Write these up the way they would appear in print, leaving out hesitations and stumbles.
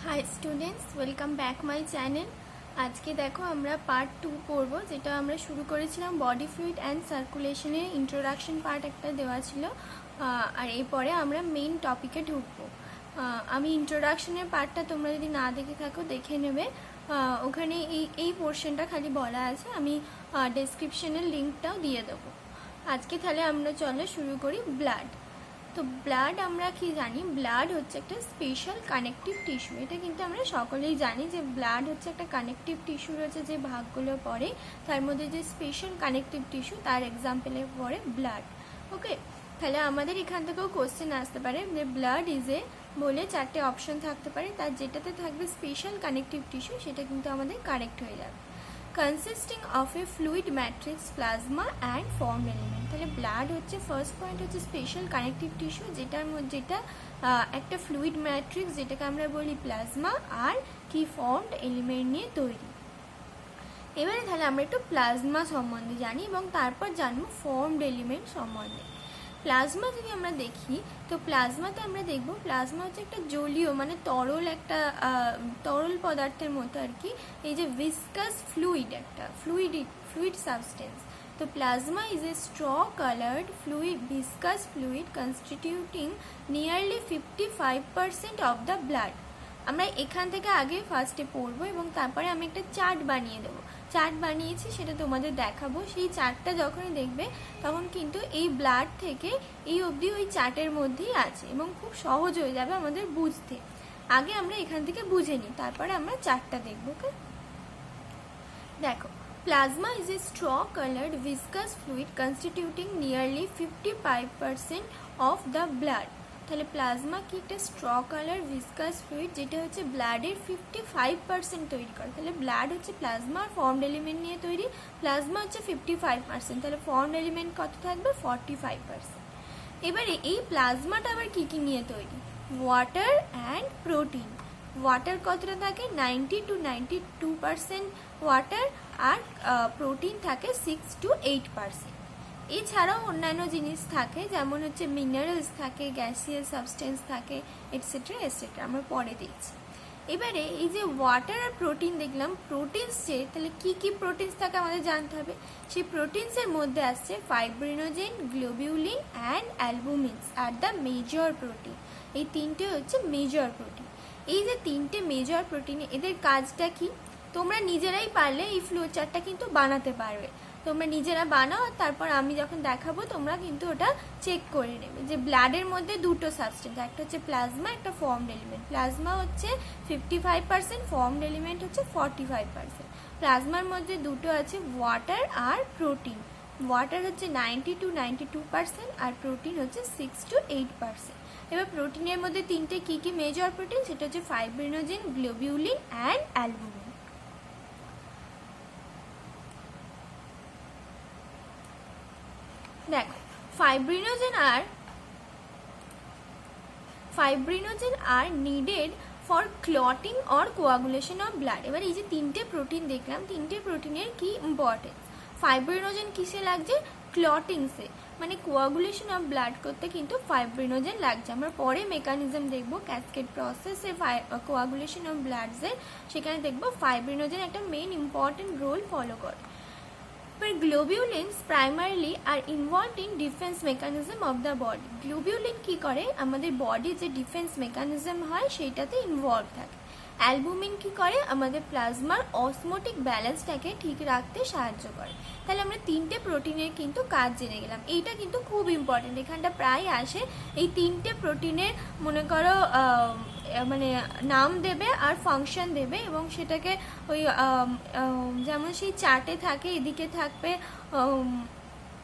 High students, welcome back my channel. আজকে দেখো আমরা পার্ট 2 পড়বো, যেটা আমরা শুরু করেছিলাম বডি ফ্লুইড অ্যান্ড সার্কুলেশনের ইন্ট্রোডাকশন পার্ট একটা দেওয়া ছিল, আর এরপরে আমরা মেইন টপিকে ঢুকবো। আমি ইন্ট্রোডাকশনের পার্টটা তোমরা যদি না দেখে থাকো দেখে নেবে, ওখানে এই পোর্শনটা খালি বলা আছে, আমি ডেসক্রিপশনের লিঙ্কটাও দিয়ে দেবো। আজকে তাহলে আমরা চলো শুরু করি। ব্লাড। তো ব্লাড আমরা কি জানি? ব্লাড হচ্ছে একটা স্পেশাল কানেকটিভ টিস্যু। এটা কিন্তু আমরা সকলেই জানি যে ব্লাড হচ্ছে একটা কানেকটিভ টিস্যু রয়েছে, যে ভাগগুলো পড়ে তার মধ্যে যে স্পেশাল কানেকটিভ টিস্যু তার এক্সাম্পলে পড়ে ব্লাড। ওকে, তাহলে আমাদের এখান থেকেও কোশ্চেন আসতে পারে যে ব্লাড ইজ এ বলে 4টে অপশন থাকতে পারে, তার যেটাতে থাকবে স্পেশাল কানেকটিভ টিস্যু সেটা কিন্তু আমাদের কারেক্ট হয়ে যাবে। Consisting of A fluid matrix, plasma and formed element. তাহলে ব্লাড হচ্ছে ফার্স্ট পয়েন্ট, হচ্ছে স্পেশাল কানেকটিভ টিস্যু, যেটা একটা ফ্লুইড ম্যাট্রিক্স, যেটাকে আমরা বলি প্লাজমা, আর কি ফর্মড এলিমেন্ট নিয়ে তৈরি। এবারে তাহলে আমরা একটু প্লাজমা সম্বন্ধে জানি এবং তারপর জানবো ফর্মড এলিমেন্ট সম্বন্ধে। প্লাজমা যদি আমরা দেখি, তো প্লাজমাতে আমরা দেখব প্লাজমা হচ্ছে একটা জলীয়, মানে তরল, একটা তরল পদার্থের মতো আর কি। এই যে ভিসকাস ফ্লুইড, একটা ফ্লুইড সাবস্টেন্স। তো plasma is a straw coloured fluid, viscous fluid constituting nearly 55% of the blood. আমরা এখান থেকে আগে ফার্স্টে পড়বো এবং তারপরে আমি একটা চার্ট বানিয়ে দেবো। চার্ট বানিয়েছি, সেটা তোমাদের দেখাবো। সেই চার্টটা যখনই দেখবে তখন কিন্তু এই ব্লাড থেকে এই অবধি ওই চার্টের মধ্যেই আছে এবং খুব সহজ হয়ে যাবে আমাদের বুঝতে। আগে আমরা এখান থেকে বুঝে নিই, তারপরে আমরা চার্টটা দেখবো। ওকে, দেখো, plasma is a straw coloured viscous fluid constituting nearly 55% of the blood. তাহলে প্লাজমা কি? একটা স্ট্র কালার ভিসকাস ফ্লুইড, যেটা হচ্ছে ব্লাডের 55% তৈরি করে। তাহলে ব্লাড হচ্ছে প্লাজমা আর ফর্মড এলিমেন্ট নিয়ে তৈরি। প্লাজমা হচ্ছে 55%, তাহলে ফর্মড এলিমেন্ট কত থাকবে? 45%। এবারে এই প্লাজমাটা আবার কি কি নিয়ে তৈরি? Water and protein. ওয়াটার কতটা থাকে? 90 to 92% ওয়াটার, আর প্রোটিন থাকে 6 to 8%। এছাড়াও অন্যান্য জিনিস থাকে, যেমন হচ্ছে মিনারেলস থাকে, গ্যাসিয়াস সাবস্টেন্স থাকে, এটসেট্রা এটসেট্রা, আমরা পরে দেখছি। এবারে এই যে ওয়াটার আর প্রোটিন দেখলাম, প্রোটিনস যে, তাহলে কি কি প্রোটিনস থাকে আমাদের জানতে হবে। সেই প্রোটিনসের মধ্যে আসছে ফাইব্রিনোজেন, গ্লোবিউলিন অ্যান্ড অ্যালবুমিনস আর দ্য মেজর প্রোটিন। এই তিনটে হচ্ছে মেজর প্রোটিন। এই যে তিনটে মেজর প্রোটিন, এদের কাজটা কি? তোমরা নিজেরাই পারলে এই ফ্লো চার্টটা কিন্তু বানাতে পারবে। তোমরা নিজেরা বানাও, আর তারপর আমি যখন দেখাবো তোমরা কিন্তু ওটা চেক করে নেবে। যে ব্লাডের মধ্যে দুটো সাবস্টেন্স, একটা হচ্ছে প্লাজমা, একটা ফর্মড এলিমেন্ট। প্লাজমা হচ্ছে 55%, ফর্মড এলিমেন্ট হচ্ছে 45%। প্লাজমার মধ্যে দুটো আছে, ওয়াটার আর প্রোটিন। ওয়াটার হচ্ছে 90 to 92% আর প্রোটিন হচ্ছে 6 to 8%। এবার প্রোটিনের মধ্যে তিনটে কি কি মেজর প্রোটিন, সেটা হচ্ছে ফাইব্রিনোজেন, গ্লোবিউলিন অ্যান্ড অ্যালবুমিন। দেখো, fibrinogen are needed for clotting or coagulation of blood. এবার এই যে তিনটে প্রোটিন দেখলাম, তিনটে প্রোটিনের কি ইম্পর্টেন্স? ফাইব্রিনোজেন কিসে লাগছে? ক্লটিংসে, মানে কোয়াগুলেশন অফ ব্লাড করতে কিন্তু ফাইব্রিনোজেন লাগছে। আমরা পরে মেকানিজম দেখবো, ক্যাসকেড প্রসেসে কোয়াগুলেশন অফ ব্লাডসের, সেখানে দেখবো ফাইব্রিনোজেন একটা মেইন ইম্পর্টেন্ট রোল ফলো করে। But globulins primarily are involved in defense mechanism of the body. Globulin কি করে? আমাদের বডি যে ডিফেন্স মেকানিজম হয় সেইটাতে ইনভলভ থাকে। অ্যালবুমিন কি করে? আমাদের প্লাজমার অসমোটিক ব্যালেন্সটাকে ঠিক রাখতে সাহায্য করে। তাহলে আমরা তিনটে প্রোটিনের কিন্তু কাজ জেনে গেলাম। এইটা কিন্তু খুব ইম্পর্টেন্ট, এখানটা প্রায় আসে। এই তিনটে প্রোটিনের মনে করো মানে নাম দেবে আর ফাংশন দেবে, এবং সেটাকে ওই যেমন সেই চার্টে থাকে, এদিকে থাকবে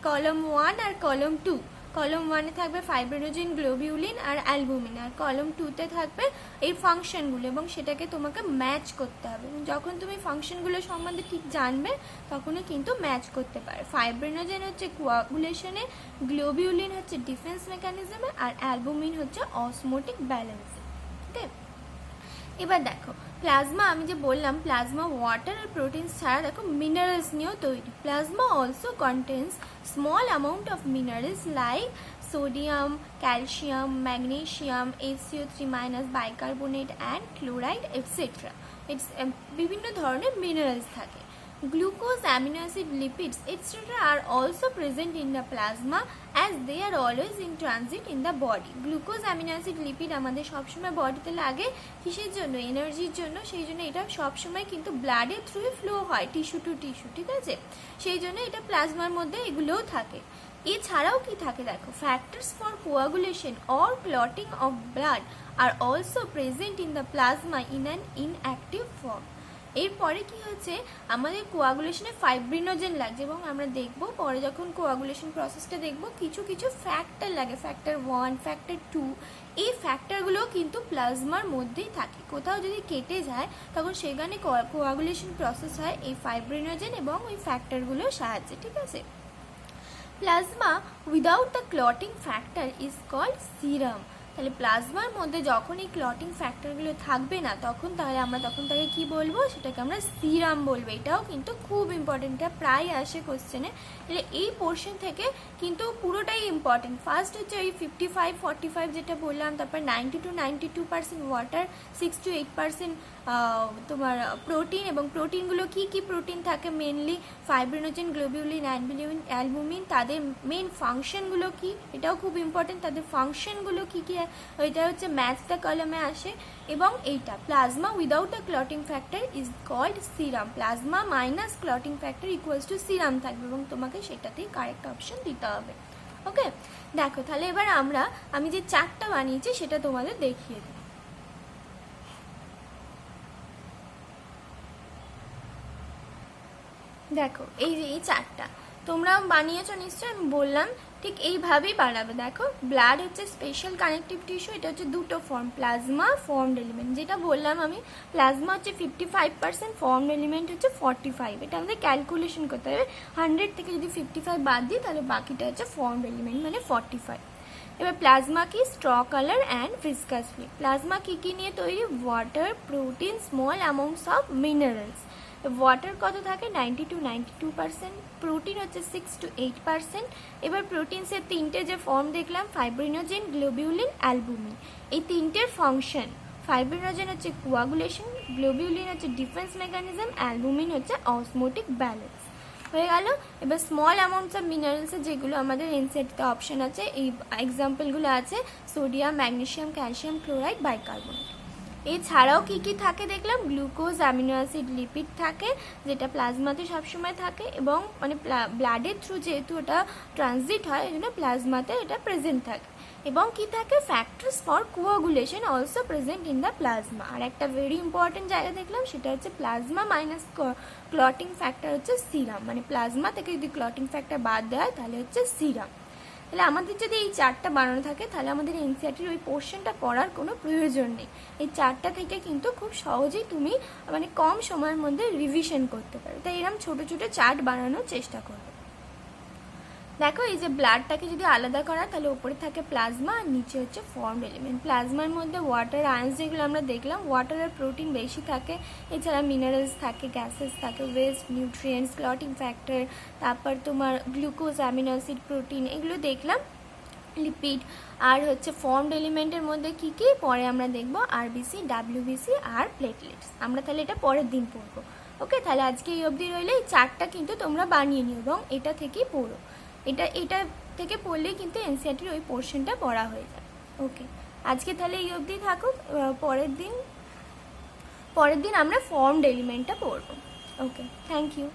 কলম 1 আর কলম 2। কলম 1-এ থাকবে ফাইব্রিনোজেন, গ্লোবিউলিন আর অ্যালবুমিন, আর কলম 2-তে থাকবে এই ফাংশনগুলো, এবং সেটাকে তোমাকে ম্যাচ করতে হবে। যখন তুমি ফাংশনগুলো সম্বন্ধে ঠিক জানবে তখনই কিন্তু ম্যাচ করতে পারে। ফাইব্রিনোজেন হচ্ছে কোয়াগুলেশনে, গ্লোবিউলিন হচ্ছে ডিফেন্স মেকানিজমে, আর অ্যালবুমিন হচ্ছে অসমোটিক ব্যালেন্সে। ওকে, এবার দেখো প্লাজমা, আমি যে বললাম প্লাজমা ওয়াটার আর প্রোটিন ছাড়া দেখো মিনারেলস নিয়েও তৈরি। Plasma also contains small amount of minerals like sodium, calcium, magnesium, HCO3- bicarbonate and chloride etcetera. বিভিন্ন ধরনের মিনারেলস থাকে। Glucose, amino acid, lipids etcetera are also present in the plasma as they are always in transit in the body. Glucose, amino acid, lipid আমাদের সবসময় বডিতে লাগে কিসের জন্য? এনার্জির জন্য। সেই জন্য এটা সবসময় কিন্তু ব্লাডের থ্রুই ফ্লো হয় টিস্যু টু টিস্যু, ঠিক আছে? সেই জন্য এটা প্লাজমার মধ্যে এগুলোও থাকে। এছাড়াও কি থাকে দেখো, factors for coagulation or clotting of blood R also present in the plasma in an inactive form. এরপরে কি হচ্ছে, আমাদের কোয়াগুলেশনে ফাইব্রিনোজেন লাগছে এবং আমরা দেখব পরে যখন কোয়াগুলেশন প্রসেসটা দেখব কিছু কিছু ফ্যাক্টর লাগে, ফ্যাক্টর 1, ফ্যাক্টর 2। এই ফ্যাক্টরগুলো কিন্তু প্লাজমার মধ্যেই থাকে। কোথাও যদি কেটে যায় তখন সেখানে কোয়াগুলেশন প্রসেস হয় এই ফাইব্রিনোজেন এবং ওই ফ্যাক্টরগুলোর সাহায্যে, ঠিক আছে? Plasma without the clotting factor is called serum. তাহলে প্লাজমার মধ্যে যখন এই ক্লটিং ফ্যাক্টরগুলো থাকবে না তখন আমরা তাকে কি বলবো? সেটাকে আমরা সিরাম বলবো। এটাও কিন্তু খুব ইম্পর্টেন্ট, এটা প্রায় আসে কোশ্চেনে। তাহলে এই পোর্শন থেকে কিন্তু পুরোটাই ইম্পর্টেন্ট। ফার্স্ট হচ্ছে ওই 55-45 যেটা বললাম, তারপর 90-92% ওয়াটার, 6-8% তোমার প্রোটিন। এবং প্রোটিনগুলো কি কি প্রোটিন থাকে? Mainly fibrinogen, globulin, albumin. তাদের মেন ফাংশনগুলো কি? এটাও খুব ইম্পর্টেন্ট। তাদের ফাংশনগুলো কি কি? এটা হচ্ছে ম্যাথ দ্য কলামে আসে। এবং এইটা plasma without the clotting factor is called serum. Plasma minus clotting factor equals to serum থাকবে এবং তোমাকে সেটাতেই কারেক্ট অপশন দিতে হবে। ওকে, দেখো তাহলে এবার আমি যে চার্টটা বানিয়েছি সেটা তোমাদের দেখিয়ে দিই। দেখো এই যে এই চার্টটা তোমরাও বানিয়েছো নিশ্চয়ই, আমি বললাম ঠিক এইভাবেই বানাবে। দেখো ব্লাড হচ্ছে স্পেশাল কানেকটিভ টিস্যু, এটা হচ্ছে দুটো ফর্ম, প্লাজমা, ফর্মড এলিমেন্ট। যেটা বললাম আমি, প্লাজমা হচ্ছে 55%, ফর্মড এলিমেন্ট হচ্ছে 45। এটা আমাদের ক্যালকুলেশন করতে হবে। 100 থেকে যদি 55 বাদ দিই তাহলে বাকিটা হচ্ছে ফর্মড এলিমেন্ট মানে 45। এবার প্লাজমা কি? Straw colour and viscous fluid. Plasma কি কি নিয়ে তৈরি? Water, protein, small amounts of minerals. Water কত থাকে? 90-92%। প্রোটিন হচ্ছে 6-8%। এবার প্রোটিনসের তিনটে যে ফর্ম দেখলাম, ফাইব্রিনোজেন, গ্লোবিউলিন, অ্যালবুমিন। এই তিনটের ফাংশন, ফাইব্রিনোজেন হচ্ছে কোয়াগুলেশন, গ্লোবিউলিন হচ্ছে ডিফেন্স মেকানিজম, অ্যালবুমিন হচ্ছে অসমোটিক ব্যালেন্স। হয়ে গেল। এবার স্মল অ্যামাউন্টস অফ মিনারেলসের যেগুলো আমাদের এনসিইআরটিতে অপশন আছে, এই এক্সাম্পলগুলো আছে sodium, magnesium, calcium, chloride, bicarbonate. এছাড়াও কি কি থাকে দেখলাম, গ্লুকোজ, অ্যামিনো অ্যাসিড, লিপিড থাকে যেটা প্লাজমাতে সবসময় থাকে এবং মানে ব্লাডের থ্রু যেহেতু ওটা ট্রানজিট হয় এই জন্য প্লাজমাতে এটা প্রেজেন্ট থাকে। এবং কি থাকে? Factors for coagulation also present in the plasma. আর একটা ভেরি ইম্পর্টেন্ট জায়গা দেখলাম, সেটা হচ্ছে প্লাজমা মাইনাস ক্লটিং ফ্যাক্টর হচ্ছে সিরাম। মানে প্লাজমা থেকে যদি ক্লটিং ফ্যাক্টর বাদ দেয় তাহলে হচ্ছে সিরাম। তাহলে আমাদের যদি এই চার্টটা বানানো থাকে তাহলে আমাদের এনসিইআরটির ওই পোর্শনটা করার কোনো প্রয়োজন নেই। এই চার্টটা থেকে কিন্তু খুব সহজেই তুমি মানে কম সময়ের মধ্যে রিভিশন করতে পারো। তাই এরকম ছোটো ছোটো চার্ট বানানোর চেষ্টা করবে। দেখো এই যে ব্লাডটাকে যদি আলাদা করা তাহলে উপরে থাকে প্লাজমা আর নিচে হচ্ছে ফর্মড এলিমেন্ট। প্লাজমার মধ্যে ওয়াটার, আয়ন্স যেগুলো আমরা দেখলাম, ওয়াটার আর প্রোটিন বেশি থাকে। এছাড়া মিনারেলস থাকে, গ্যাসেস থাকে, ওয়েস্ট, নিউট্রিয়েন্টস, ক্লটিং ফ্যাক্টর, তারপর তোমার গ্লুকোজ, অ্যামিনো অ্যাসিড, প্রোটিন এগুলো দেখলাম, লিপিড। আর হচ্ছে ফর্মড এলিমেন্টের মধ্যে কি কি পরে আমরা দেখবো, আরবিসি, ডাব্লিউবিসি আর প্লেটলেটস। আমরা তাহলে এটা পরের দিন পড়বো। ওকে, তাহলে আজকে এই অবধি রইলে এই চার্টটা কিন্তু তোমরা বানিয়ে নিও এবং এটা থেকেই পড়ো। এটা থেকে পড়লেই কিন্তু এনসিইআরটির ওই পোর্শনটা পড়া হয়ে যায়। ওকে, আজকে তাহলে এই অবধি থাকুক। পরের দিন আমরা ফর্মড এলিমেন্টটা পড়বো। ওকে, থ্যাংক ইউ।